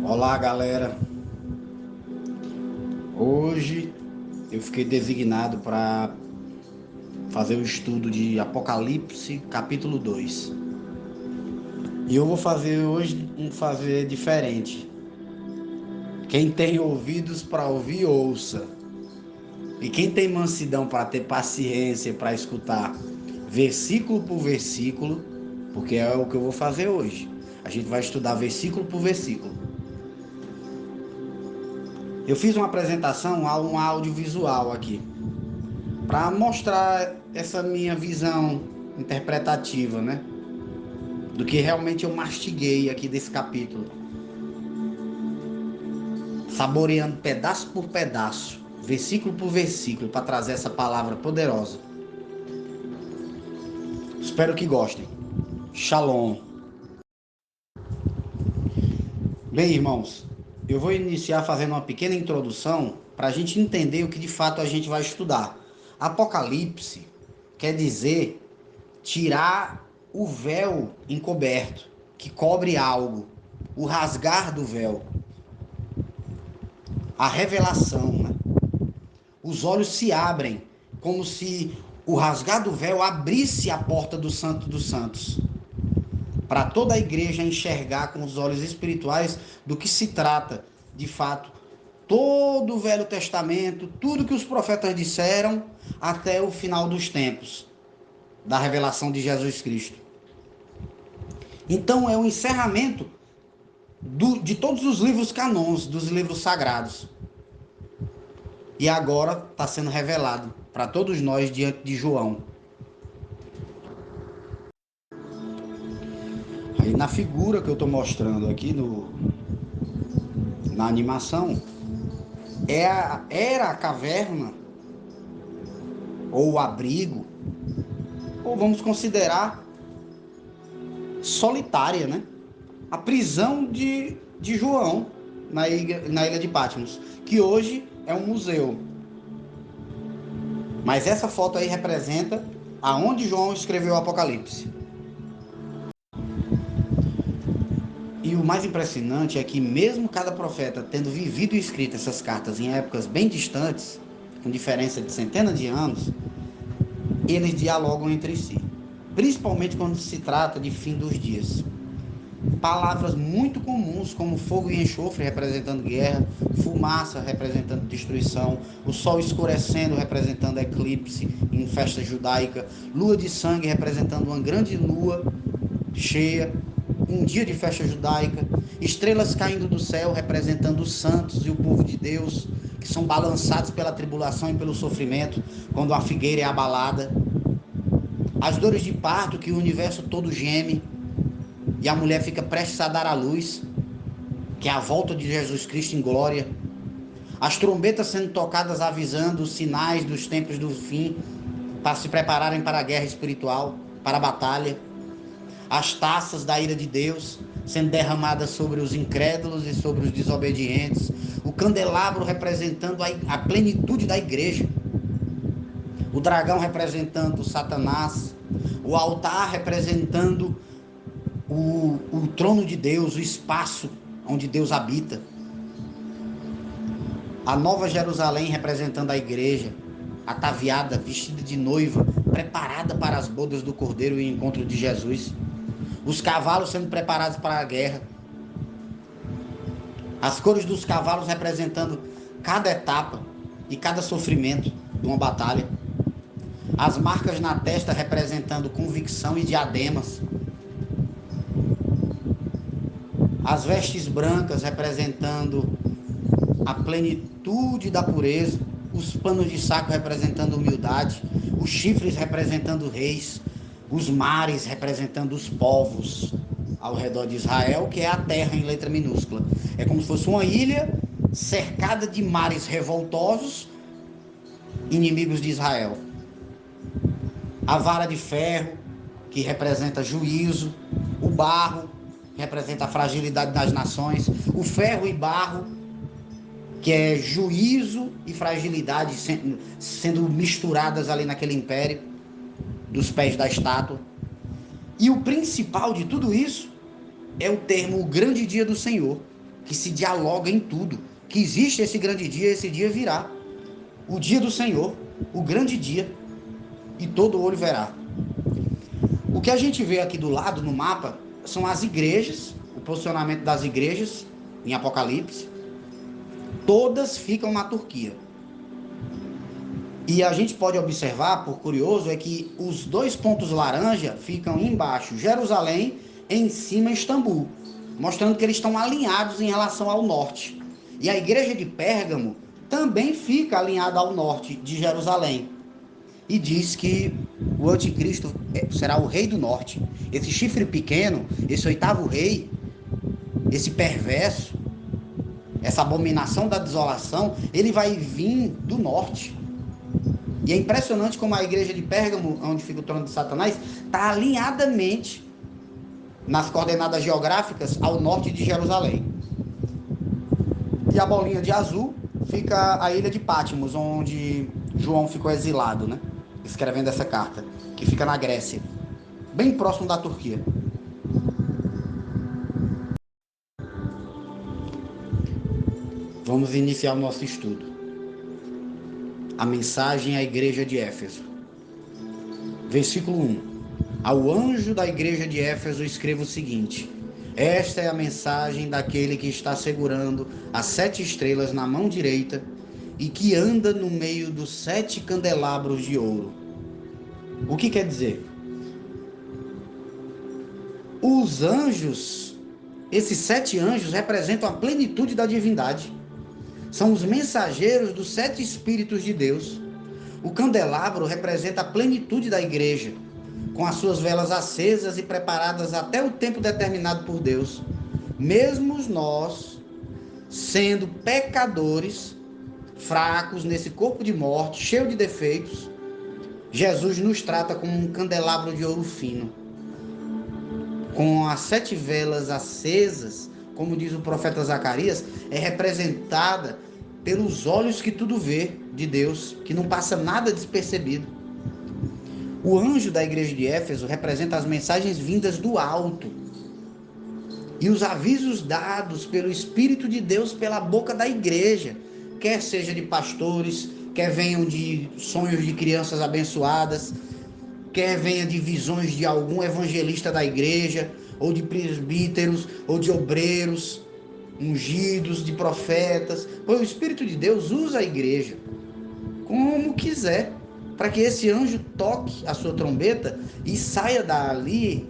Olá, galera. Hoje eu fiquei designado para fazer o estudo de Apocalipse, capítulo 2. E eu vou fazer hoje diferente. Quem tem ouvidos para ouvir, ouça. E quem tem mansidão para ter paciência para escutar versículo por versículo, porque é o que eu vou fazer hoje. A gente vai estudar versículo por versículo. Eu fiz uma apresentação, um audiovisual aqui, para mostrar essa minha visão interpretativa, né? Do que realmente eu mastiguei aqui desse capítulo. Saboreando pedaço por pedaço, versículo por versículo, para trazer essa palavra poderosa. Espero que gostem. Shalom. Bem, irmãos, eu vou iniciar fazendo uma pequena introdução para a gente entender o que de fato a gente vai estudar. Apocalipse quer dizer tirar o véu encoberto, que cobre algo, o rasgar do véu, a revelação, né? Os olhos se abrem, como se o rasgar do véu abrisse a porta do Santo dos Santos, para toda a igreja enxergar com os olhos espirituais do que se trata, de fato, todo o Velho Testamento, tudo que os profetas disseram até o final dos tempos, da revelação de Jesus Cristo. Então é o encerramento de todos os livros canons, dos livros sagrados. E agora está sendo revelado para todos nós diante de João. Aí na figura que eu estou mostrando aqui na animação, era a caverna, ou o abrigo, ou vamos considerar solitária, né? A prisão de João na ilha de Patmos, que hoje é um museu. Mas essa foto aí representa aonde João escreveu o Apocalipse. E o mais impressionante é que mesmo cada profeta tendo vivido e escrito essas cartas em épocas bem distantes, com diferença de centenas de anos, eles dialogam entre si, principalmente quando se trata de fim dos dias. Palavras muito comuns como fogo e enxofre representando guerra, fumaça representando destruição, o sol escurecendo representando eclipse em festa judaica, lua de sangue representando uma grande lua cheia, um dia de festa judaica, estrelas caindo do céu representando os santos e o povo de Deus, que são balançados pela tribulação e pelo sofrimento, quando a figueira é abalada, as dores de parto que o universo todo geme, e a mulher fica prestes a dar à luz, que é a volta de Jesus Cristo em glória, as trombetas sendo tocadas avisando os sinais dos tempos do fim, para se prepararem para a guerra espiritual, para a batalha, as taças da ira de Deus sendo derramadas sobre os incrédulos e sobre os desobedientes, o candelabro representando a plenitude da igreja, o dragão representando Satanás, o altar representando o trono de Deus, o espaço onde Deus habita, a Nova Jerusalém representando a igreja, ataviada, vestida de noiva, preparada para as bodas do Cordeiro e o encontro de Jesus, os cavalos sendo preparados para a guerra, as cores dos cavalos representando cada etapa e cada sofrimento de uma batalha, as marcas na testa representando convicção e diademas, as vestes brancas representando a plenitude da pureza, os panos de saco representando humildade, os chifres representando reis, os mares representando os povos ao redor de Israel, que é a terra em letra minúscula. É como se fosse uma ilha cercada de mares revoltosos, inimigos de Israel. A vara de ferro, que representa juízo, o barro, que representa a fragilidade das nações, o ferro e barro, que é juízo e fragilidade sendo misturadas ali naquele império, dos pés da estátua. E o principal de tudo isso é o termo o grande dia do Senhor, que se dialoga em tudo, que existe esse grande dia, esse dia virá. O dia do Senhor, o grande dia, e todo olho verá. O que a gente vê aqui do lado no mapa são as igrejas, o posicionamento das igrejas em Apocalipse. Todas ficam na Turquia. E a gente pode observar, por curioso, é que os dois pontos laranja ficam embaixo Jerusalém, em cima Istambul, mostrando que eles estão alinhados em relação ao norte. E a igreja de Pérgamo também fica alinhada ao norte de Jerusalém. E diz que o anticristo será o rei do norte. Esse chifre pequeno, esse oitavo rei, esse perverso, essa abominação da desolação, ele vai vir do norte. E é impressionante como a igreja de Pérgamo, onde fica o trono de Satanás, está alinhadamente nas coordenadas geográficas ao norte de Jerusalém. E a bolinha de azul fica a ilha de Patmos, onde João ficou exilado, né? Escrevendo essa carta, que fica na Grécia, bem próximo da Turquia. Vamos iniciar o nosso estudo. A mensagem à igreja de Éfeso. Versículo 1. Ao anjo da igreja de Éfeso escreva o seguinte: esta é a mensagem daquele que está segurando as 7 estrelas na mão direita e que anda no meio dos 7 candelabros de ouro. O que quer dizer? Os anjos, esses 7 anjos representam a plenitude da divindade. São os mensageiros dos 7 Espíritos de Deus. O candelabro representa a plenitude da igreja, com as suas velas acesas e preparadas até o tempo determinado por Deus. Mesmo nós, sendo pecadores, fracos nesse corpo de morte, cheio de defeitos, Jesus nos trata como um candelabro de ouro fino, com as 7 velas acesas, como diz o profeta Zacarias, é representada pelos olhos que tudo vê de Deus, que não passa nada despercebido. O anjo da igreja de Éfeso representa as mensagens vindas do alto e os avisos dados pelo Espírito de Deus pela boca da igreja, quer seja de pastores, quer venham de sonhos de crianças abençoadas, quer venha de visões de algum evangelista da igreja, ou de presbíteros, ou de obreiros, ungidos, de profetas. Pois o Espírito de Deus usa a igreja como quiser, para que esse anjo toque a sua trombeta e saia dali,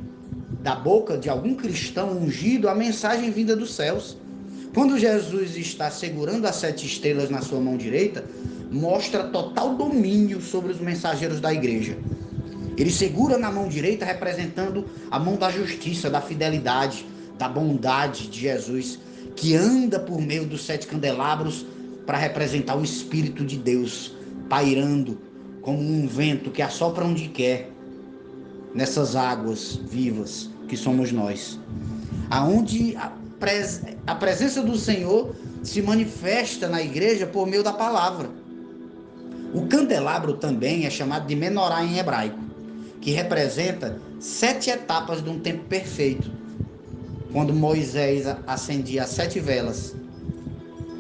da boca de algum cristão ungido, a mensagem vinda dos céus. Quando Jesus está segurando as 7 estrelas na sua mão direita, mostra total domínio sobre os mensageiros da igreja. Ele segura na mão direita representando a mão da justiça, da fidelidade, da bondade de Jesus, que anda por meio dos 7 candelabros para representar o Espírito de Deus, pairando como um vento que assopra onde quer, nessas águas vivas que somos nós. Aonde a presença do Senhor se manifesta na igreja por meio da palavra. O candelabro também é chamado de menorá em hebraico, que representa 7 etapas de um tempo perfeito. Quando Moisés acendia as 7 velas.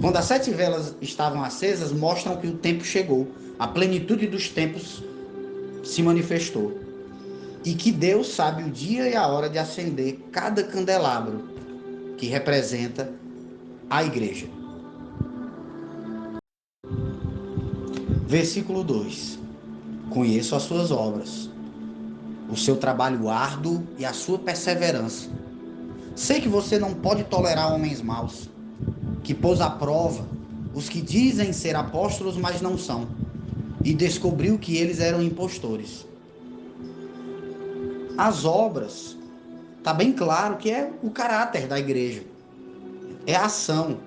Quando as 7 velas estavam acesas, mostram que o tempo chegou. A plenitude dos tempos se manifestou. E que Deus sabe o dia e a hora de acender cada candelabro, que representa a igreja. Versículo 2. Conheço as suas obras, o seu trabalho árduo e a sua perseverança. Sei que você não pode tolerar homens maus, que pôs à prova os que dizem ser apóstolos, mas não são, e descobriu que eles eram impostores. As obras, está bem claro que é o caráter da igreja, é a ação.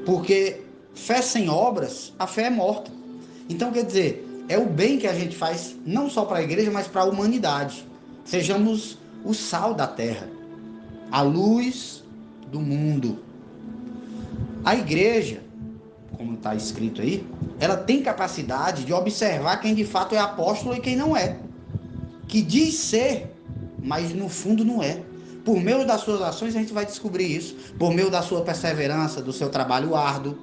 Porque fé sem obras, a fé é morta. Então, quer dizer, é o bem que a gente faz, não só para a igreja, mas para a humanidade. Sejamos o sal da terra, a luz do mundo. A igreja, como está escrito aí, ela tem capacidade de observar quem de fato é apóstolo e quem não é. Que diz ser, mas no fundo não é. por meio das suas ações a gente vai descobrir isso, por meio da sua perseverança, do seu trabalho árduo,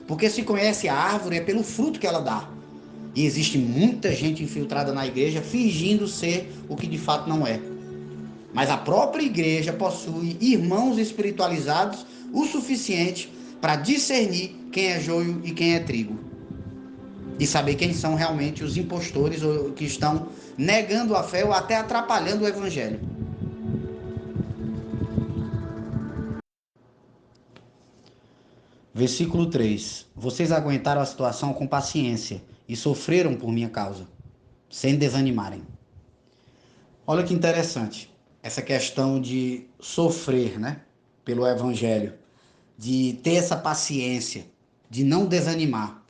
porque se conhece a árvore é pelo fruto que ela dá. E existe muita gente infiltrada na igreja fingindo ser o que de fato não é. Mas a própria igreja possui irmãos espiritualizados o suficiente para discernir quem é joio e quem é trigo. E saber quem são realmente os impostores ou que estão negando a fé ou até atrapalhando o evangelho. Versículo 3. Vocês aguentaram a situação com paciência e sofreram por minha causa, sem desanimarem. Olha que interessante, essa questão de sofrer, né, pelo evangelho, de ter essa paciência, de não desanimar.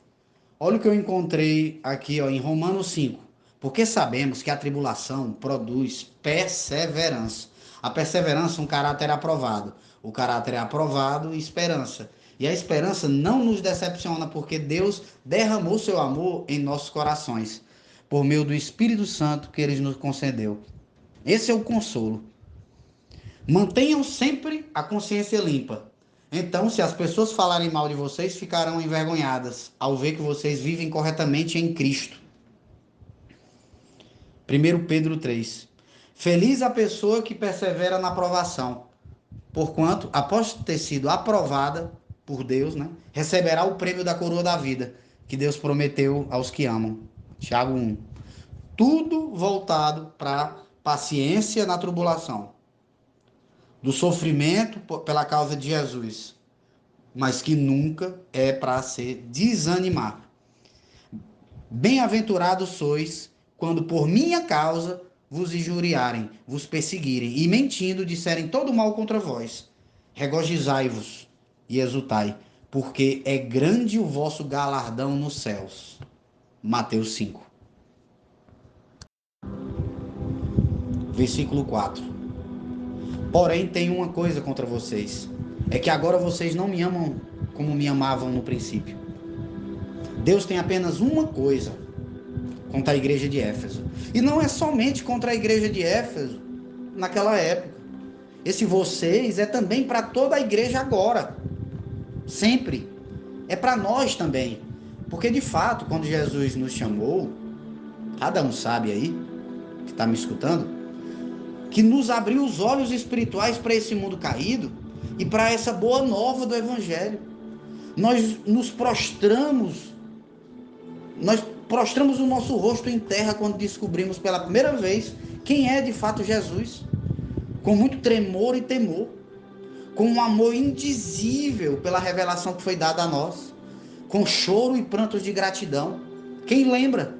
Olha o que eu encontrei aqui, ó, em Romanos 5. Porque sabemos que a tribulação produz perseverança. A perseverança é um caráter aprovado. O caráter é aprovado e esperança. E a esperança não nos decepciona, porque Deus derramou seu amor em nossos corações, por meio do Espírito Santo que Ele nos concedeu. Esse é o consolo. Mantenham sempre a consciência limpa. Então, se as pessoas falarem mal de vocês, ficarão envergonhadas ao ver que vocês vivem corretamente em Cristo. 1 Pedro 3. Feliz a pessoa que persevera na aprovação, porquanto, após ter sido aprovada por Deus, né, receberá o prêmio da coroa da vida, que Deus prometeu aos que amam. Tiago 1. Tudo voltado para paciência na tribulação, do sofrimento pela causa de Jesus, mas que nunca é para se desanimar. Bem-aventurados sois quando por minha causa vos injuriarem, vos perseguirem e mentindo disserem todo mal contra vós. Regozijai-vos e exultai, porque é grande o vosso galardão nos céus. Mateus 5. Versículo 4. Porém, tenho uma coisa contra vocês, é que agora vocês não me amam como me amavam no princípio. Deus tem apenas uma coisa contra a igreja de Éfeso. E não é somente contra a igreja de Éfeso naquela época. Esse vocês é também para toda a igreja agora. Sempre. É para nós também. Porque de fato, quando Jesus nos chamou, cada um sabe aí, que está me escutando, que nos abriu os olhos espirituais para esse mundo caído e para essa boa nova do Evangelho. Nós nos prostramos, nós prostramos o nosso rosto em terra quando descobrimos pela primeira vez quem é de fato Jesus, com muito tremor e temor, com um amor indizível pela revelação que foi dada a nós, com choro e prantos de gratidão. Quem lembra?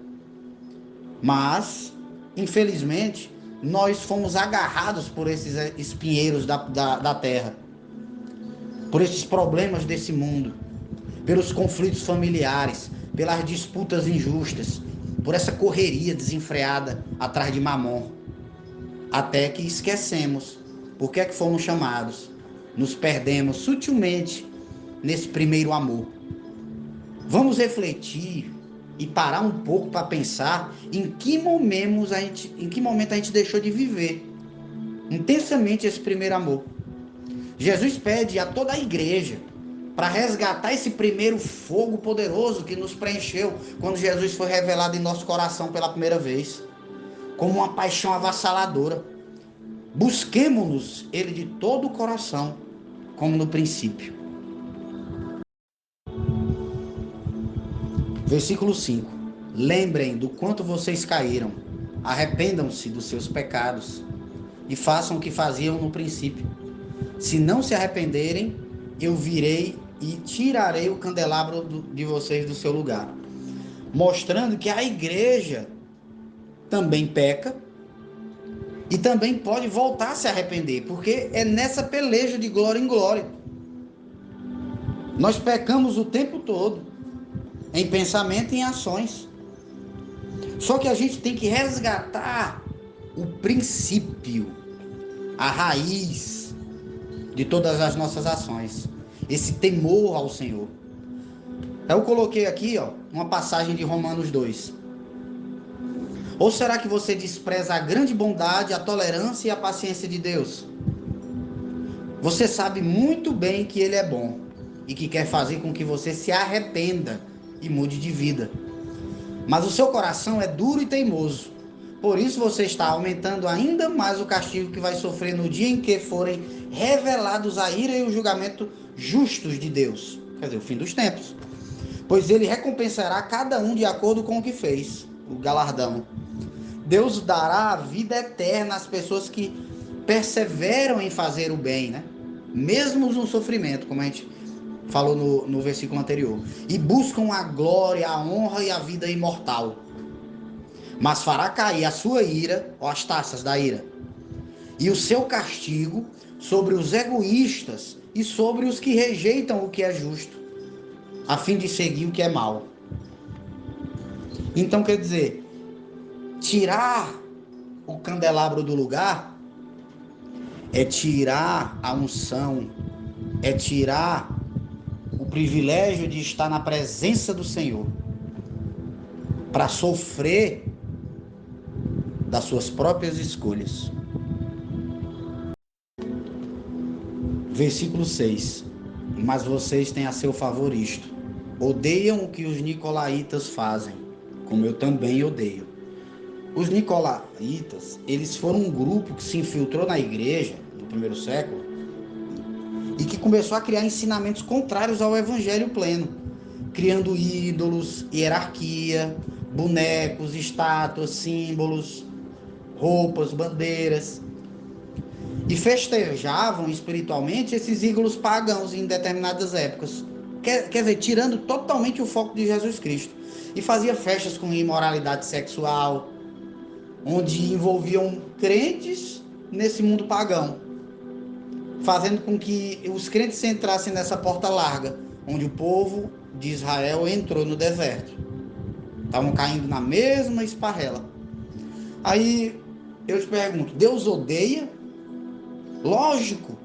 Mas, infelizmente, nós fomos agarrados por esses espinheiros da terra, por esses problemas desse mundo, pelos conflitos familiares, pelas disputas injustas, por essa correria desenfreada atrás de Mamon, até que esquecemos por que é que fomos chamados, nos perdemos sutilmente nesse primeiro amor. Vamos refletir e parar um pouco para pensar em que momento a gente deixou de viver intensamente esse primeiro amor. Jesus pede a toda a igreja para resgatar esse primeiro fogo poderoso que nos preencheu quando Jesus foi revelado em nosso coração pela primeira vez, como uma paixão avassaladora. Busquemo-nos ele de todo o coração, como no princípio. Versículo 5. Lembrem do quanto vocês caíram, arrependam-se dos seus pecados e façam o que faziam no princípio. Se não se arrependerem, eu virei e tirarei o candelabro de vocês do seu lugar. Mostrando que a igreja também peca e também pode voltar a se arrepender, porque é nessa peleja de glória em glória. Nós pecamos o tempo todo, em pensamento e em ações. Só que a gente tem que resgatar o princípio, a raiz de todas as nossas ações, esse temor ao Senhor. Eu coloquei aqui, uma passagem de Romanos 2. Ou será que você despreza a grande bondade, a tolerância e a paciência de Deus, Você sabe muito bem que ele é bom e que quer fazer com que você se arrependa e mude de vida. Mas o seu coração é duro e teimoso. Por isso você está aumentando ainda mais o castigo que vai sofrer no dia em que forem revelados a ira e o julgamento justos de Deus. Quer dizer, o fim dos tempos. Pois ele recompensará cada um de acordo com o que fez, o galardão. Deus dará a vida eterna às pessoas que perseveram em fazer o bem, né? Mesmo no sofrimento, como a gente falou no versículo anterior. E buscam a glória, a honra e a vida imortal. Mas fará cair a sua ira, ou as taças da ira, e o seu castigo sobre os egoístas e sobre os que rejeitam o que é justo, a fim de seguir o que é mal. Então, quer dizer, tirar o candelabro do lugar é tirar a unção, é tirar o privilégio de estar na presença do Senhor, para sofrer das suas próprias escolhas. Versículo 6. Mas vocês têm a seu favor isto: odeiam o que os nicolaítas fazem, como eu também odeio. Os nicolaítas, eles foram um grupo que se infiltrou na igreja no primeiro século e que começou a criar ensinamentos contrários ao evangelho pleno, criando ídolos, hierarquia, bonecos, estátuas, símbolos, roupas, bandeiras, e festejavam espiritualmente esses ídolos pagãos em determinadas épocas. Quer dizer, tirando totalmente o foco de Jesus Cristo. E fazia festas com imoralidade sexual, onde envolviam crentes nesse mundo pagão, fazendo com que os crentes entrassem nessa porta larga, onde o povo de Israel entrou no deserto. Estavam caindo na mesma esparrela. Aí eu te pergunto, Deus odeia? Lógico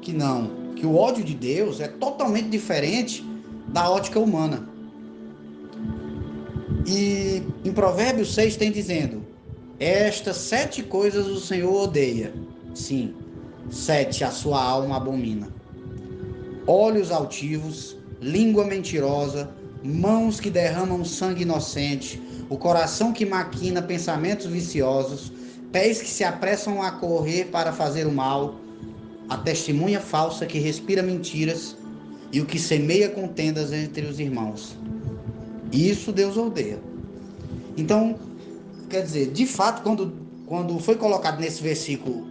que não, que o ódio de Deus é totalmente diferente da ótica humana. E em Provérbios 6 tem dizendo: estas 7 coisas o Senhor odeia. Sim, 7 a sua alma abomina: olhos altivos, língua mentirosa, mãos que derramam sangue inocente, o coração que maquina pensamentos viciosos, pés que se apressam a correr para fazer o mal, a testemunha falsa que respira mentiras e o que semeia contendas entre os irmãos. Isso Deus odeia. Então, quer dizer, de fato, quando foi colocado nesse versículo,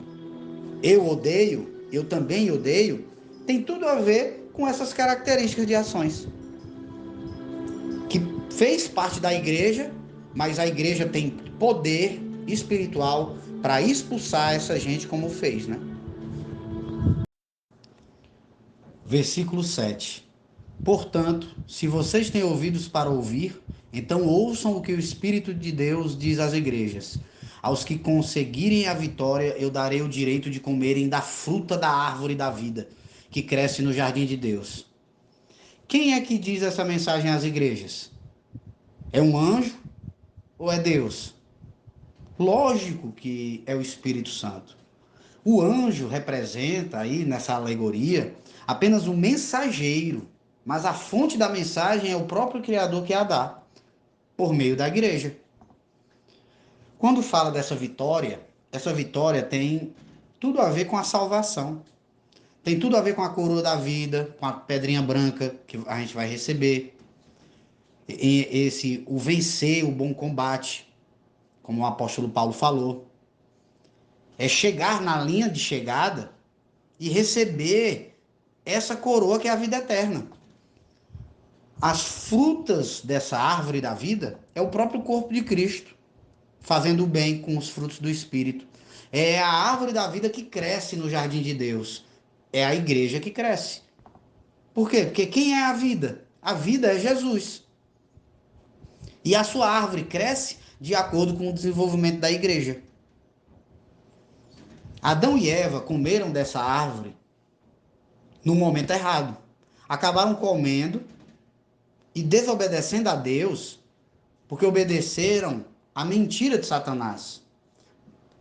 eu odeio, eu também odeio, tem tudo a ver com essas características de ações. Que fez parte da igreja, mas a igreja tem poder espiritual para expulsar essa gente como fez, né? Versículo 7. Portanto, se vocês têm ouvidos para ouvir, então ouçam o que o Espírito de Deus diz às igrejas. Aos que conseguirem a vitória, eu darei o direito de comerem da fruta da árvore da vida, que cresce no jardim de Deus. Quem é que diz essa mensagem às igrejas? É um anjo ou é Deus? Lógico que é o Espírito Santo. O anjo representa aí, nessa alegoria, apenas um mensageiro, mas a fonte da mensagem é o próprio Criador que a dá, por meio da igreja. Quando fala dessa vitória, essa vitória tem tudo a ver com a salvação. Tem tudo a ver com a coroa da vida, com a pedrinha branca que a gente vai receber. O vencer o bom combate, como o apóstolo Paulo falou. É chegar na linha de chegada e receber essa coroa que é a vida eterna. As frutas dessa árvore da vida é o próprio corpo de Cristo, fazendo o bem com os frutos do Espírito. É a árvore da vida que cresce no jardim de Deus. É a igreja que cresce. Por quê? Porque quem é a vida? A vida é Jesus. E a sua árvore cresce de acordo com o desenvolvimento da igreja. Adão e Eva comeram dessa árvore no momento errado. Acabaram comendo e desobedecendo a Deus, porque obedeceram à mentira de Satanás.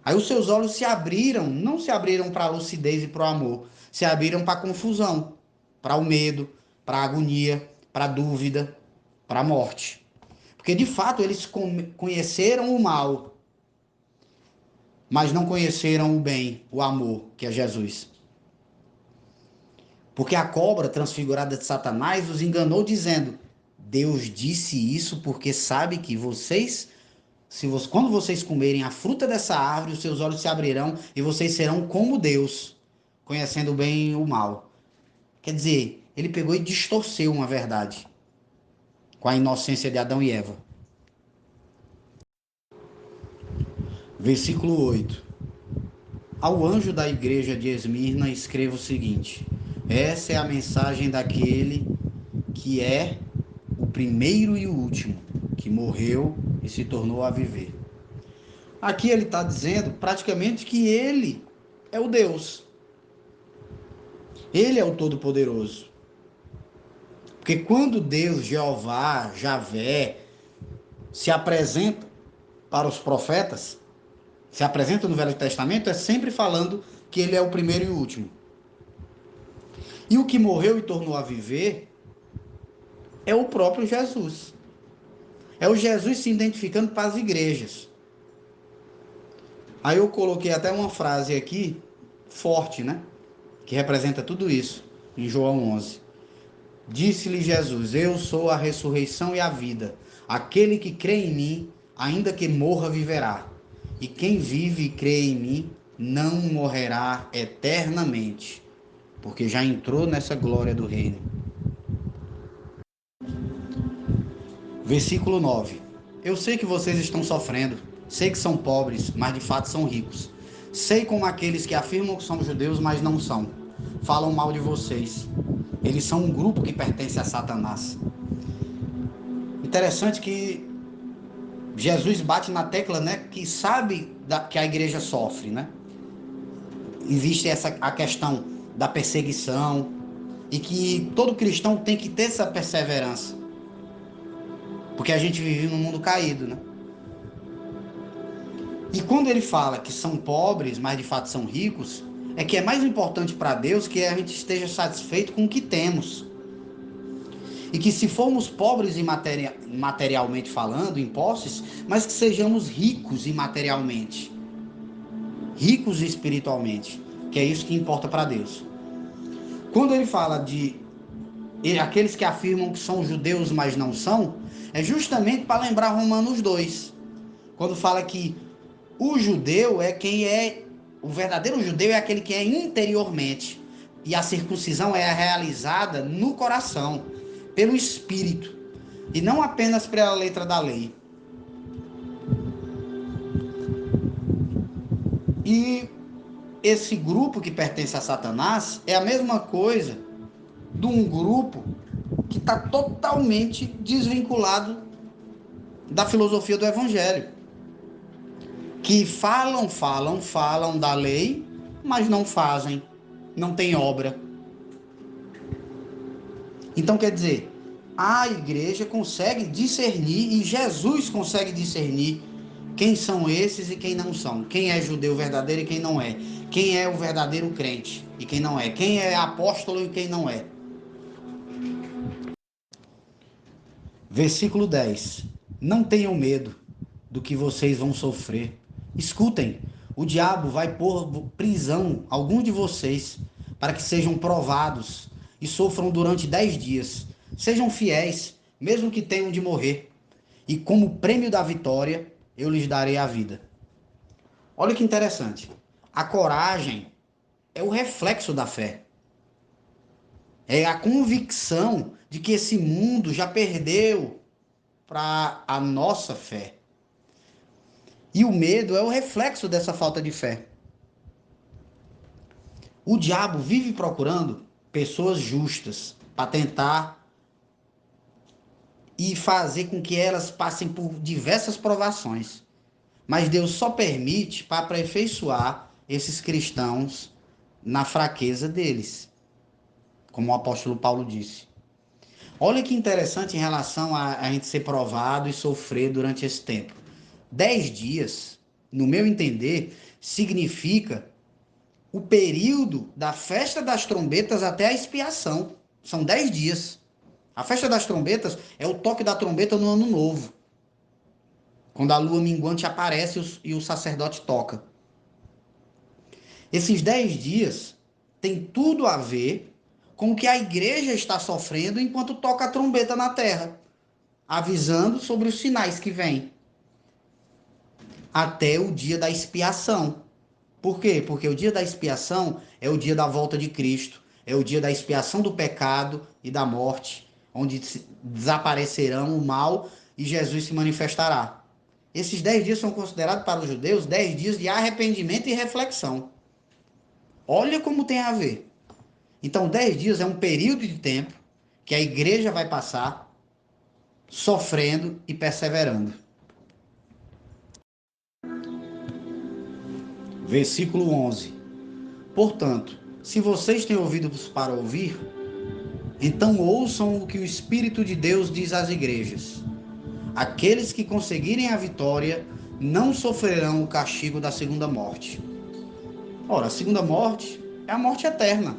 Aí os seus olhos se abriram, não se abriram para a lucidez e para o amor, se abriram para a confusão, para o medo, para a agonia, para a dúvida, para a morte. Porque de fato eles conheceram o mal, mas não conheceram o bem, o amor, que é Jesus. Porque a cobra transfigurada de Satanás os enganou dizendo: Deus disse isso porque sabe que vocês, quando vocês comerem a fruta dessa árvore, os seus olhos se abrirão e vocês serão como Deus, conhecendo o bem e o mal. Quer dizer, ele pegou e distorceu uma verdade com a inocência de Adão e Eva. Versículo 8. Ao anjo da igreja de Esmirna escreva o seguinte: essa é a mensagem daquele que é o primeiro e o último, que morreu e se tornou a viver. Aqui ele está dizendo praticamente que ele é o Deus. Ele é o Todo-Poderoso. Porque quando Deus, Jeová, Javé, se apresenta para os profetas, se apresenta no Velho Testamento, é sempre falando que ele é o primeiro e o último. E o que morreu e tornou a viver é o próprio Jesus. É o Jesus se identificando para as igrejas. Aí eu coloquei até uma frase aqui, forte, né? Que representa tudo isso, em João 11. Disse-lhe Jesus: eu sou a ressurreição e a vida. Aquele que crê em mim, ainda que morra, viverá. E quem vive e crê em mim, não morrerá eternamente, porque já entrou nessa glória do reino. Versículo 9. Eu sei que vocês estão sofrendo, sei que são pobres, mas de fato são ricos. Sei como aqueles que afirmam que são judeus, mas não são. Falam mal de vocês. Eles são um grupo que pertence a Satanás. Interessante que Jesus bate na tecla, né, que sabe que a igreja sofre, né? Existe a questão da perseguição e que todo cristão tem que ter essa perseverança. Porque a gente vive num mundo caído, né? E quando ele fala que são pobres, mas de fato são ricos, é que é mais importante para Deus que a gente esteja satisfeito com o que temos. E que se formos pobres materialmente falando, em posses, mas que sejamos ricos imaterialmente. Ricos espiritualmente. Que é isso que importa para Deus. Quando ele fala de aqueles que afirmam que são judeus, mas não são, é justamente para lembrar Romanos 2. Quando fala que o judeu é quem é, o verdadeiro judeu é aquele que é interiormente. E a circuncisão é realizada no coração, pelo Espírito, e não apenas pela letra da lei. E esse grupo que pertence a Satanás é a mesma coisa de um grupo que está totalmente desvinculado da filosofia do Evangelho. Que falam da lei, mas não fazem, não tem obra. Então, quer dizer, a igreja consegue discernir e Jesus consegue discernir quem são esses e quem não são. Quem é judeu verdadeiro e quem não é. Quem é o verdadeiro crente e quem não é. Quem é apóstolo e quem não é. Versículo 10. Não tenham medo do que vocês vão sofrer. Escutem, o diabo vai pôr prisão alguns de vocês para que sejam provados e sofram durante 10 dias. Sejam fiéis, mesmo que tenham de morrer. E como prêmio da vitória, eu lhes darei a vida. Olha que interessante. A coragem é o reflexo da fé. É a convicção de que esse mundo já perdeu para a nossa fé. E o medo é o reflexo dessa falta de fé. O diabo vive procurando pessoas justas para tentar e fazer com que elas passem por diversas provações. Mas Deus só permite para aperfeiçoar esses cristãos na fraqueza deles, como o apóstolo Paulo disse. Olha que interessante em relação a gente ser provado e sofrer durante esse tempo. 10 dias no meu entender, significa o período da festa das trombetas até a expiação. São 10 dias. A festa das trombetas é o toque da trombeta no ano novo, quando a lua minguante aparece e o sacerdote toca. Esses 10 dias têm tudo a ver com o que a igreja está sofrendo enquanto toca a trombeta na terra, avisando sobre os sinais que vêm, até o dia da expiação. Por quê? Porque o dia da expiação é o dia da volta de Cristo, é o dia da expiação do pecado e da morte, onde desaparecerão o mal e Jesus se manifestará. Esses 10 dias são considerados para os judeus 10 dias de arrependimento e reflexão. Olha como tem a ver. Então, 10 dias é um período de tempo que a igreja vai passar sofrendo e perseverando. Versículo 11. Portanto, se vocês têm ouvidos para ouvir, então ouçam o que o Espírito de Deus diz às igrejas. Aqueles que conseguirem a vitória não sofrerão o castigo da segunda morte. Ora, a segunda morte é a morte eterna.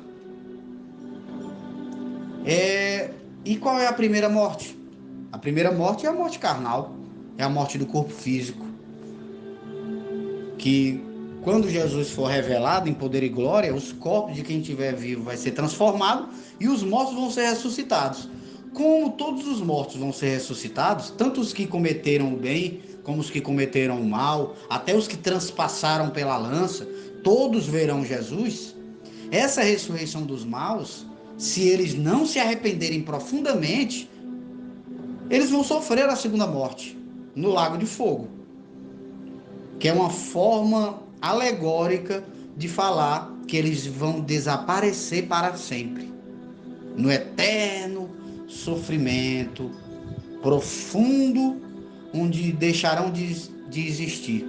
E qual é a primeira morte? A primeira morte é a morte carnal, é a morte do corpo físico, que quando Jesus for revelado em poder e glória, os corpos de quem estiver vivo vai ser transformado e os mortos vão ser ressuscitados. Como todos os mortos vão ser ressuscitados, tanto os que cometeram o bem, como os que cometeram o mal, até os que transpassaram pela lança, todos verão Jesus. Essa ressurreição dos maus, se eles não se arrependerem profundamente, eles vão sofrer a segunda morte, no lago de fogo, que é uma forma alegórica de falar que eles vão desaparecer para sempre, no eterno sofrimento profundo, onde deixarão de existir.